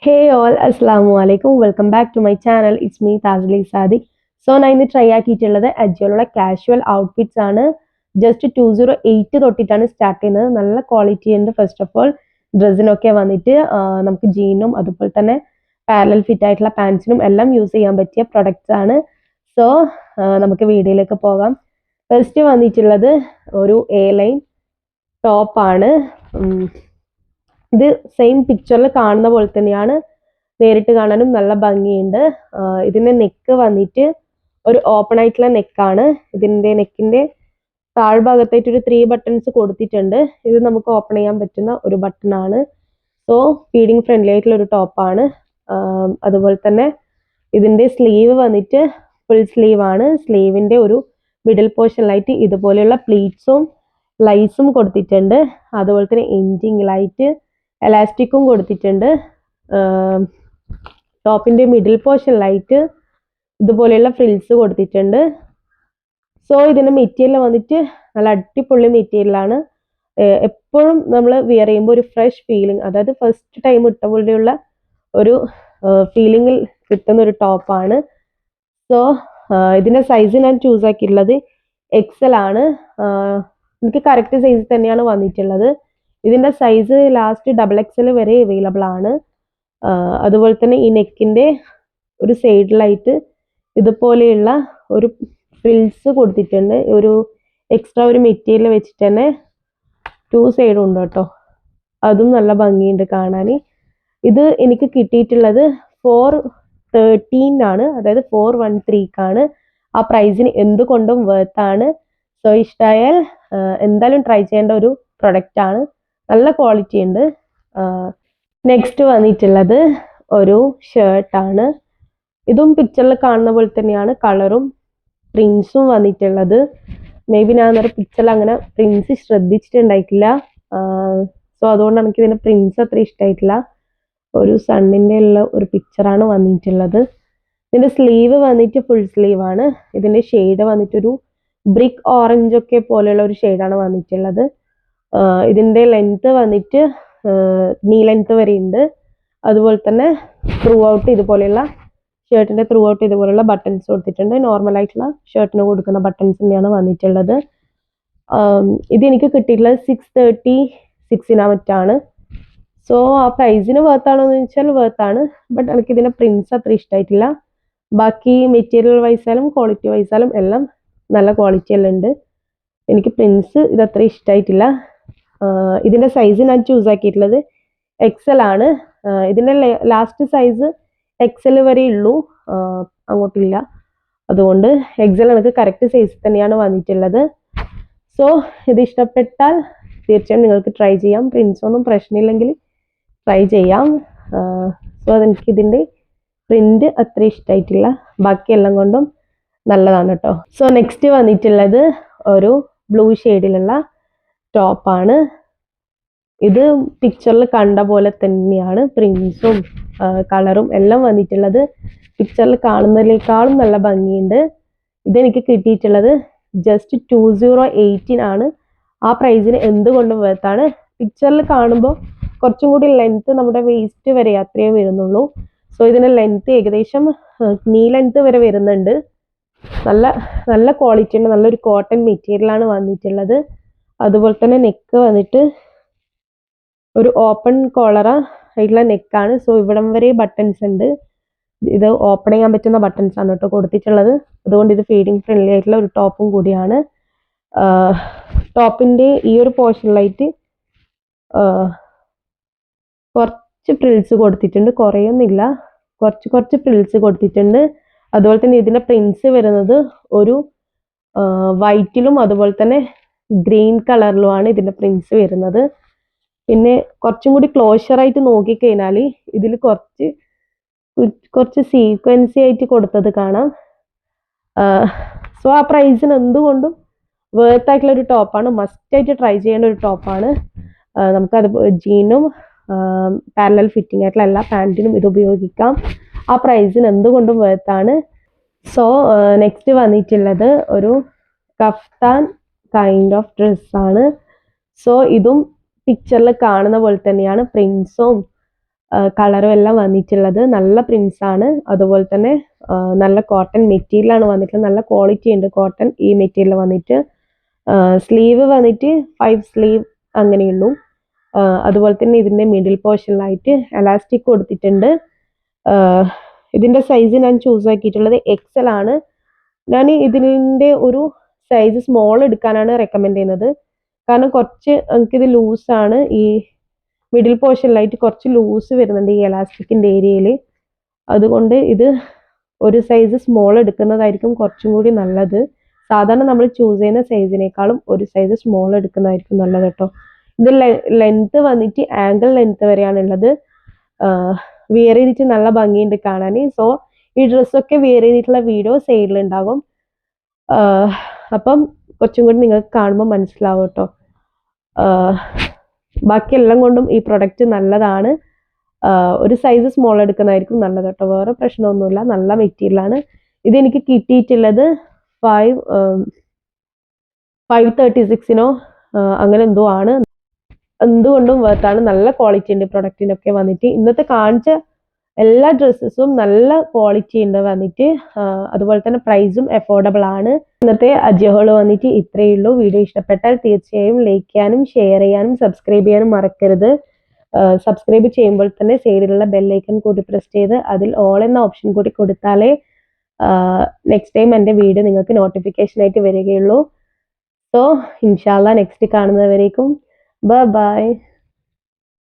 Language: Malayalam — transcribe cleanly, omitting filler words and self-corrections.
Hey all, Assalamu alaikum. Welcome back to my channel. It's me Tazli Sadiq. So ഞാൻ ഇന്ന് ട്രൈ ആക്കിയിട്ടുള്ളത് അജിയോലുള്ള കാഷ്വൽ ഔട്ട്ഫിറ്റ്സ് ആണ്. ജസ്റ്റ് 208 തൊട്ടിട്ടാണ് സ്റ്റാർട്ട് ചെയ്യുന്നത്. നല്ല ക്വാളിറ്റി ഉണ്ട്. ഫസ്റ്റ് ഓഫ് ഓൾ ഡ്രസ്സിനൊക്കെ വന്നിട്ട് നമുക്ക് ജീനും അതുപോലെ തന്നെ പാരലൽ ഫിറ്റ് ആയിട്ടുള്ള പാൻസിനും എല്ലാം യൂസ് ചെയ്യാൻ പറ്റിയ പ്രൊഡക്ട്സ് ആണ്. സോ നമുക്ക് വീഡിയോയിലേക്ക് പോകാം. ഫസ്റ്റ് വന്നിട്ടുള്ളത് ഒരു എ ലൈൻ ടോപ്പാണ്. ഇത് സെയിം പിക്ചറിൽ കാണുന്ന പോലെ തന്നെയാണ്. നേരിട്ട് കാണാനും നല്ല ഭംഗിയുണ്ട്. ഇതിന്റെ നെക്ക് വന്നിട്ട് ഒരു ഓപ്പൺ ആയിട്ടുള്ള നെക്കാണ്. ഇതിന്റെ നെക്കിന്റെ താഴ്ഭാഗത്തായിട്ട് ഒരു 3 ബട്ടൺസ് കൊടുത്തിട്ടുണ്ട്. ഇത് നമുക്ക് ഓപ്പൺ ചെയ്യാൻ പറ്റുന്ന ഒരു ബട്ടൺ ആണ്. സോ ഫീഡിങ് ഫ്രണ്ട്ലി ആയിട്ടുള്ള ഒരു ടോപ്പാണ്. അതുപോലെ തന്നെ ഇതിന്റെ സ്ലീവ് വന്നിട്ട് ഫുൾ സ്ലീവ് ആണ്. സ്ലീവിന്റെ ഒരു മിഡിൽ പോർഷനിലായിട്ട് ഇതുപോലെയുള്ള പ്ലീറ്റ്സും ലൈസും കൊടുത്തിട്ടുണ്ട്. അതുപോലെ തന്നെ എൻഡിങ്ങിലായിട്ട് എലാസ്റ്റിക്കും കൊടുത്തിട്ടുണ്ട്. ടോപ്പിന്റെ മിഡിൽ പോർഷനിലായിട്ട് ഇതുപോലെയുള്ള ഫ്രിൽസ് കൊടുത്തിട്ടുണ്ട്. സോ ഇതിന്റെ മെറ്റീരിയൽ വന്നിട്ട് നല്ല അടിപൊളി മെറ്റീരിയലാണ്. എപ്പോഴും നമ്മൾ വിയർ ചെയ്യുമ്പോൾ ഒരു ഫ്രഷ് ഫീലിംഗ്, അതായത് ഫസ്റ്റ് ടൈം ഇട്ട പോലെയുള്ള ഒരു ഫീലിംഗിൽ കിട്ടുന്ന ഒരു ടോപ്പാണ്. സോ ഇതിന്റെ സൈസ് ഞാൻ ചൂസ് ആക്കിയിട്ടുള്ളത് XL ആണ്. എനിക്ക് കറക്റ്റ് സൈസ് തന്നെയാണ് വന്നിട്ടുള്ളത്. ഇതിന്റെ സൈസ് ലാസ്റ്റ് XXL വരെ അവൈലബിൾ ആണ്. അതുപോലെ തന്നെ ഈ നെക്കിന്റെ ഒരു സൈഡിലായിട്ട് ഇതുപോലെയുള്ള ഒരു ഫ്രിൽസ് കൊടുത്തിട്ടുണ്ട്. ഒരു എക്സ്ട്രാ ഒരു മെറ്റീരിയൽ വെച്ചിട്ട് തന്നെ 2 സൈഡും ഉണ്ട് കേട്ടോ. അതും നല്ല ഭംഗിയുണ്ട് കാണാൻ. ഇത് എനിക്ക് കിട്ടിയിട്ടുള്ളത് 413 ആണ്, അതായത് 413 ആ പ്രൈസിന് എന്തുകൊണ്ടും വേർത്താണ്. സോ ഇഷ്ടമായാൽ എന്തായാലും ട്രൈ ചെയ്യേണ്ട ഒരു പ്രൊഡക്റ്റ് ആണ്. നല്ല ക്വാളിറ്റി ഉണ്ട്. നെക്സ്റ്റ് വന്നിട്ടുള്ളത് ഒരു ഷർട്ടാണ്. ഇതും പിക്ചറിൽ കാണുന്ന പോലെ തന്നെയാണ് കളറും പ്രിൻസും വന്നിട്ടുള്ളത്. മേ ബി ഞാൻ അന്നേരം പിക്ചറിൽ അങ്ങനെ പ്രിൻസ് ശ്രദ്ധിച്ചിട്ടുണ്ടായിട്ടില്ല. സോ അതുകൊണ്ട് എനിക്ക് ഇതിന്റെ പ്രിൻസ് അത്ര ഇഷ്ടമായിട്ടില്ല. ഒരു സണ്ണിന്റെ ഉള്ള ഒരു പിക്ചറാണ് വന്നിട്ടുള്ളത്. ഇതിന്റെ സ്ലീവ് വന്നിട്ട് ഫുൾ സ്ലീവ് ആണ്. ഇതിന്റെ ഷെയ്ഡ് വന്നിട്ടൊരു ബ്രിക്ക് ഓറഞ്ച് ഒക്കെ പോലെയുള്ള ഒരു ഷെയ്ഡാണ് വന്നിട്ടുള്ളത്. ഇതിന്റെ ലെങ്ത് വന്നിട്ട് നീ ലെങ്ത് വരെ ഉണ്ട്. അതുപോലെ തന്നെ ത്രൂ ഔട്ട് ഇതുപോലെയുള്ള ഷർട്ടിന്റെ ത്രൂ ഔട്ട് ഇതുപോലെയുള്ള ബട്ടൺസ് കൊടുത്തിട്ടുണ്ട്. നോർമൽ ആയിട്ടുള്ള ഷർട്ടിന് കൊടുക്കുന്ന ബട്ടൺസ് തന്നെയാണ് വന്നിട്ടുള്ളത്. ഇത് എനിക്ക് കിട്ടിയിട്ടുള്ളത് 636 മറ്റാണ്. സോ ആ പ്രൈസിന് വേർത്താണോ എന്ന് ചോദിച്ചാൽ വേർത്താണ്. ബട്ട് എനിക്ക് ഇതിന്റെ പ്രിൻസ് അത്ര ഇഷ്ടമായിട്ടില്ല. ബാക്കി മെറ്റീരിയൽ വൈസാലും ക്വാളിറ്റി വൈസാലും എല്ലാം നല്ല ക്വാളിറ്റി എല്ലാം ഉണ്ട്. എനിക്ക് പ്രിൻസ് ഇതത്ര ഇഷ്ടമായിട്ടില്ല. ഇതിന്റെ സൈസ് ഞാൻ ചൂസ് ആക്കിയിട്ടുള്ളത് XL ആണ്. ഇതിന്റെ ലാസ്റ്റ് സൈസ് XL വരെ ഉള്ളൂ, അങ്ങോട്ടില്ല. അതുകൊണ്ട് XL എനിക്ക് കറക്റ്റ് സൈസ് തന്നെയാണ് വന്നിട്ടുള്ളത്. സോ ഇത് ഇഷ്ടപ്പെട്ടാൽ തീർച്ചയായും നിങ്ങൾക്ക് ട്രൈ ചെയ്യാം. പ്രിൻസ് ഒന്നും പ്രശ്നമില്ലെങ്കിൽ ട്രൈ ചെയ്യാം. സോ അതെനിക്ക് ഇതിന്റെ പ്രിന്റ് അത്ര ഇഷ്ടമായിട്ടില്ല. ബാക്കിയെല്ലാം കൊണ്ടും നല്ലതാണ് കേട്ടോ. സോ നെക്സ്റ്റ് വന്നിട്ടുള്ളത് ഒരു ബ്ലൂ ഷെയ്ഡിലുള്ള ടോപ്പാണ്. ഇത് പിക്ചറിൽ കണ്ട പോലെ തന്നെയാണ് പ്രിന്റ്സും കളറും എല്ലാം വന്നിട്ടുള്ളത്. പിക്ചറിൽ കാണുന്നതിനേക്കാളും നല്ല ഭംഗിയുണ്ട്. ഇതെനിക്ക് കിട്ടിയിട്ടുള്ളത് ജസ്റ്റ് 2018 ആണ്. ആ പ്രൈസിന് എന്തുകൊണ്ടും വേർത്താണ്. പിക്ചറിൽ കാണുമ്പോൾ കുറച്ചും കൂടി ലെങ്ത് നമ്മുടെ വേസ്റ്റ് വരെ അത്രയേ വരുന്നുള്ളൂ. സോ ഇതിന്റെ ലെങ്ത് ഏകദേശം നീ ലെങ്ത് വരെ വരുന്നുണ്ട്. നല്ല നല്ല ക്വാളിറ്റി ഉണ്ട്. നല്ലൊരു കോട്ടൺ മെറ്റീരിയലാണ് വന്നിട്ടുള്ളത്. അതുപോലെ തന്നെ നെക്ക് വന്നിട്ട് ഒരു ഓപ്പൺ കോളറ ആയിട്ടുള്ള നെക്കാണ്. സോ ഇവിടം വരെ ബട്ടൺസ് ഉണ്ട്. ഇത് ഓപ്പൺ ചെയ്യാൻ പറ്റുന്ന ബട്ടൺസ് ആണ് കേട്ടോ കൊടുത്തിട്ടുള്ളത്. അതുകൊണ്ട് ഇത് ഫീഡിങ് ഫ്രണ്ട്ലി ആയിട്ടുള്ള ഒരു ടോപ്പും കൂടിയാണ്. ടോപ്പിന്റെ ഈ ഒരു പോർഷനിലായിട്ട് കുറച്ച് പ്രിൽസ് കൊടുത്തിട്ടുണ്ട്. കുറയൊന്നുമില്ല, കുറച്ച് പ്രിൽസ് കൊടുത്തിട്ടുണ്ട്. അതുപോലെ തന്നെ ഇതിന്റെ പ്രിൻസ് വരുന്നത് ഒരു വൈറ്റിലും അതുപോലെ തന്നെ ഗ്രീൻ കളറിലുമാണ് ഇതിന്റെ പ്രിൻസ് വരുന്നത്. പിന്നെ കുറച്ചും കൂടി ക്ലോഷർ ആയിട്ട് നോക്കിക്കഴിഞ്ഞാൽ ഇതിൽ കുറച്ച് സീക്വൻസി ആയിട്ട് കൊടുത്തത് കാണാം. സോ ആ പ്രൈസിന് എന്തുകൊണ്ടും വേർത്ത് ആയിട്ടുള്ള ഒരു ടോപ്പാണ്. മസ്റ്റ് ആയിട്ട് ട്രൈ ചെയ്യേണ്ട ഒരു ടോപ്പാണ്. നമുക്കത് ജീനും പാരലൽ ഫിറ്റിംഗ് ആയിട്ടുള്ള എല്ലാ പാൻറ്റിനും ഇത് ഉപയോഗിക്കാം. ആ പ്രൈസിന് എന്തുകൊണ്ടും വേർത്താണ്. സോ നെക്സ്റ്റ് വന്നിട്ടുള്ളത് ഒരു കഫ്താൻ കൈൻഡ് ഓഫ് ഡ്രസ്സാണ്. സോ ഇതും പിക്ചറിൽ കാണുന്ന പോലെ തന്നെയാണ് പ്രിൻസും കളറും എല്ലാം വന്നിട്ടുള്ളത്. നല്ല പ്രിൻസ് ആണ്. അതുപോലെ തന്നെ നല്ല കോട്ടൺ മെറ്റീരിയലാണ് വന്നിട്ടുള്ളത്. നല്ല ക്വാളിറ്റി ഉണ്ട് കോട്ടൺ ഈ മെറ്റീരിയൽ വന്നിട്ട്. സ്ലീവ് വന്നിട്ട് 5 സ്ലീവ് അങ്ങനെയുള്ളൂ. അതുപോലെ തന്നെ ഇതിൻ്റെ മിഡിൽ പോർഷനിലായിട്ട് എലാസ്റ്റിക് കൊടുത്തിട്ടുണ്ട്. ഇതിൻ്റെ സൈസ് ഞാൻ ചൂസ് ആക്കിയിട്ടുള്ളത് XL ആണ്. ഞാൻ ഇതിൻ്റെ ഒരു സൈസ് സ്മോൾ എടുക്കാനാണ് റെക്കമെൻഡ് ചെയ്യുന്നത്. കാരണം കുറച്ച് എനിക്കിത് ലൂസാണ്. ഈ മിഡിൽ പോർഷനിലായിട്ട് കുറച്ച് ലൂസ് വരുന്നുണ്ട് ഈ എലാസ്റ്റിക്കിൻ്റെ ഏരിയയിൽ. അതുകൊണ്ട് ഇത് ഒരു സൈസ് സ്മോൾ എടുക്കുന്നതായിരിക്കും കുറച്ചും കൂടി നല്ലത്. സാധാരണ നമ്മൾ ചൂസ് ചെയ്യുന്ന സൈസിനേക്കാളും ഒരു സൈസ് സ്മോൾ എടുക്കുന്നതായിരിക്കും നല്ലത് കേട്ടോ. ഇത് ലെങ്ത് വന്നിട്ട് ആങ്കിൾ ലെങ്ത് വരെയാണുള്ളത്. വിയർ ചെയ്തിട്ട് നല്ല ഭംഗിയുണ്ട് കാണാൻ. സോ ഈ ഡ്രസ്സൊക്കെ വിയർ ചെയ്തിട്ടുള്ള വീഡിയോ സൈഡിലുണ്ടാകും. അപ്പം കുറച്ചും കൂടി നിങ്ങൾക്ക് കാണുമ്പോൾ മനസ്സിലാവും കേട്ടോ. ബാക്കി എല്ലാം കൊണ്ടും ഈ പ്രൊഡക്റ്റ് നല്ലതാണ്. ഒരു സൈസ് സ്മോൾ എടുക്കുന്നതായിരിക്കും നല്ലത് കേട്ടോ. വേറെ പ്രശ്നമൊന്നുമില്ല. നല്ല മെറ്റീരിയലാണ്. ഇതെനിക്ക് കിട്ടിയിട്ടുള്ളത് 536 അങ്ങനെ എന്തോ ആണ്. എന്തുകൊണ്ടും വർത്താണ്. നല്ല ക്വാളിറ്റി ഉണ്ട് പ്രൊഡക്റ്റിനൊക്കെ വന്നിട്ട്. ഇന്നത്തെ കാണിച്ച എല്ലാ ഡ്രസ്സസും നല്ല ക്വാളിറ്റി ഉണ്ട് വന്നിട്ട്. അതുപോലെ തന്നെ പ്രൈസും അഫോർഡബിൾ ആണ്. ഇന്നത്തെ അജിയോ ഹോൾ വന്നിട്ട് ഇത്രയേ ഉള്ളൂ. വീഡിയോ ഇഷ്ടപ്പെട്ടാൽ തീർച്ചയായും ലൈക്ക് ചെയ്യാനും ഷെയർ ചെയ്യാനും സബ്സ്ക്രൈബ് ചെയ്യാനും മറക്കരുത്. സബ്സ്ക്രൈബ് ചെയ്യുമ്പോൾ തന്നെ സൈഡിലുള്ള ബെല്ലൈക്കൺ കൂടി പ്രസ് ചെയ്ത് അതിൽ ഓൾ എന്ന ഓപ്ഷൻ കൂടി കൊടുത്താലേ നെക്സ്റ്റ് ടൈം എൻ്റെ വീഡിയോ നിങ്ങൾക്ക് നോട്ടിഫിക്കേഷൻ ആയിട്ട് വരികയുള്ളൂ. സോ ഇൻഷാല്ല നെക്സ്റ്റ് കാണുന്നവരേക്കും ബൈ.